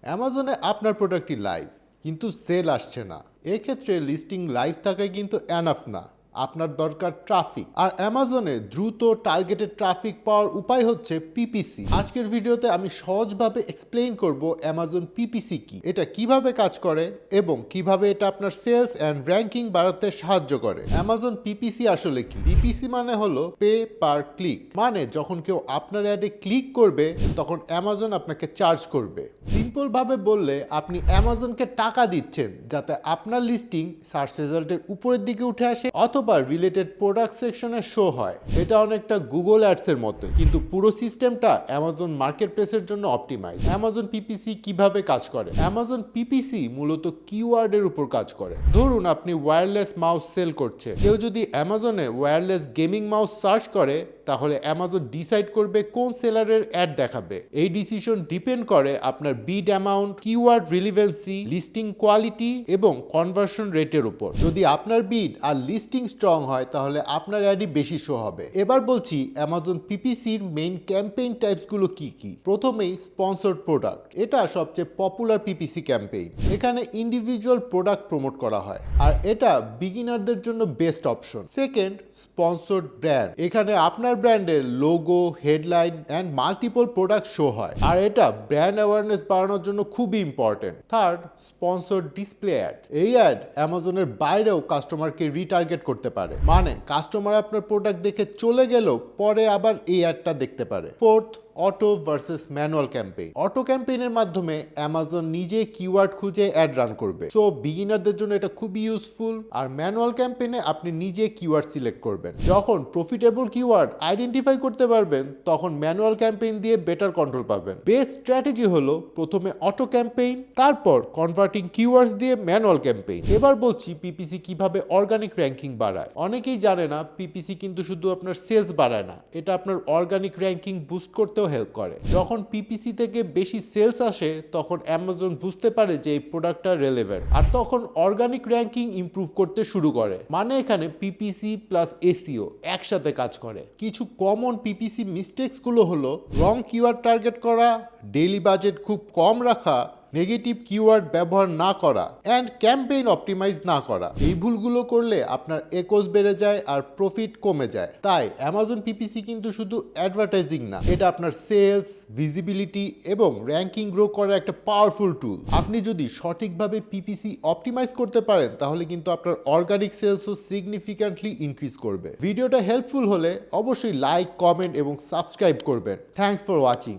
অ্যামাজনে আপনার প্রোডাক্টটি লাইভ কিন্তু সেল আসছে না, এক্ষেত্রে লিস্টিং লাইভ থাকায় কিন্তু এনাফ না। আপনার দরকার ট্রাফিক, আর অ্যামাজনে দ্রুত টার্গেটেড ট্রাফিক পাওয়ার উপায় হচ্ছে পিপিসি। আজকের ভিডিওতে আমি সহজভাবে এক্সপ্লেইন করব অ্যামাজন পিপিসি কি, এটা কিভাবে কাজ করে এবং কিভাবে এটা আপনার সেলস অ্যান্ড র্যাঙ্কিং বাড়াতে সাহায্য করে। অ্যামাজন পিপিসি আসলে কি? পিপিসি মানে হলো পে পার ক্লিক, মানে যখন কেউ আপনার অ্যাডে ক্লিক করবে তখন অ্যামাজন আপনাকে চার্জ করবে। সিম্পল ভাবে বললে আপনি অ্যামাজনকে টাকা দিচ্ছেন যাতে আপনার লিস্টিং সার্চ রেজাল্টের উপরের দিকে উঠে আসে অথবা রিলেটেড প্রোডাক্ট সেকশনে শো হয়। এটা অনেকটা গুগল অ্যাডস এর মতো, কিন্তু পুরো সিস্টেমটা অ্যামাজন মার্কেট প্লেসের জন্য অপটিমাইজ। অ্যামাজন পিপিসি কিভাবে কাজ করে? অ্যামাজন পিপিসি মূলত কিওয়ার্ডের উপর কাজ করে। ধরুন আপনি ওয়্যারলেস মাউস সেল করছে, কেউ যদি অ্যামাজনে ওয়্যারলেস গেমিং মাউস সার্চ করে তাহলে অ্যামাজন ডিসাইড করবে কোন সেলারের অ্যাড দেখাবে। এই ডিসিশন ডিপেন্ড করে আপনার বিড অ্যামাউন্ট, কিওয়ার্ড রিলিভেন্সি, লিস্টিং কোয়ালিটি এবং কনভার্সন রেটের উপর। যদি আপনার বিড আর লিস্টিং স্ট্রং হয় তাহলে আপনার অ্যাডই বেশি শো হবে। এবার বলছি অ্যামাজন পিপিসির মেইন ক্যাম্পেইন টাইপসগুলো কি কি। প্রথমেই স্পন্সরড প্রোডাক্ট, এটা সবচেয়ে পপুলার পিপিসি ক্যাম্পেইন। এখানে ইন্ডিভিজুয়াল প্রোডাক্ট প্রমোট করা হয় আর এটা বিগিনারদের জন্য best option. Second, sponsored brand, এখানে আপনার ব্র্যান্ডের logo, headline and multiple product show হয় আর এটা ব্র্যান্ড অ্যাওয়ারনেস বাড়ানোর জন্য খুবই important. Third, sponsored display ad, এই অ্যাড অ্যামাজনের বাইরেও কাস্টমারকে রিটার্গেট করতে পারে, মানে কাস্টমার আপনার প্রোডাক্ট দেখে চলে গেলেও পরে আবার এই অ্যাডটা দেখতে পারে। Fourth, auto versus manual campaign, auto ক্যাম্পেইনের মাধ্যমে অ্যামাজন নিজে কিওয়ার্ড খুঁজে অ্যাড রান করবে, সো বিগিনারদের জন্য এটা খুবই ইউজফুল। আর ম্যানুয়াল ক্যাম্পেইনে আপনি নিজে কিওয়ার্ড সিলেক্ট করবেন। যখন প্রফিটেবল কিওয়ার্ড আইডেন্টিফাই করতে পারবেন তখন ম্যানুয়াল ক্যাম্পেইন দিয়ে বেটার কন্ট্রোল পাবেন। বেস্ট স্ট্র্যাটেজি হলো প্রথমে অটো ক্যাম্পেইন, তারপর কনভার্টিং কিওয়ার্ডস দিয়ে ম্যানুয়াল ক্যাম্পেইন। এবার বলছি পিপিসি কিভাবে অর্গানিক র্যাঙ্কিং বাড়ায়। অনেকেই জানে না পিপিসি কিন্তু শুধু আপনার সেলস বাড়ায় না, এটা আপনার অর্গানিক র্যাঙ্কিং বুস্ট করতেও হেল্প করে। যখন পিপিসি থেকে বেশি সেলস আসে তখন অ্যামাজন বুঝতে পারে যে এই প্রোডাক্টটা রেলেভেন্ট আর তখন অর্গানিক র্যাঙ্কিং ইমপ্রুভ করতে শুরু করে। মানে এখানে পিপিসি প্লাস এসইও একসাথে কাজ করে। কিছু কমন পিপিসি মিস্টেকস গুলো হলো রং কিওয়ার্ড টার্গেট করা, ডেইলি বাজেট খুব কম রাখা, নেগেটিভ কিওয়ার্ড ব্যবহার না করা অ্যান্ড ক্যাম্পেইন অপটিমাইজ না করা। এই ভুলগুলো করলে আপনার একোস বেড়ে যায় আর প্রফিট কমে যায়। তাই অ্যামাজন পিপিসি কিন্তু শুধু অ্যাডভার্টাইজিং না, এটা আপনার সেলস, ভিজিবিলিটি এবং র্যাঙ্কিং গ্রো করার একটা পাওয়ারফুল টুল। আপনি যদি সঠিকভাবে পিপিসি অপটিমাইজ করতে পারেন তাহলে কিন্তু আপনার অর্গানিক সেলসও সিগনিফিক্যান্টলি ইনক্রিজ করবে। ভিডিওটা হেল্পফুল হলে অবশ্যই লাইক, কমেন্ট এবং সাবস্ক্রাইব করবেন। Thanks for watching.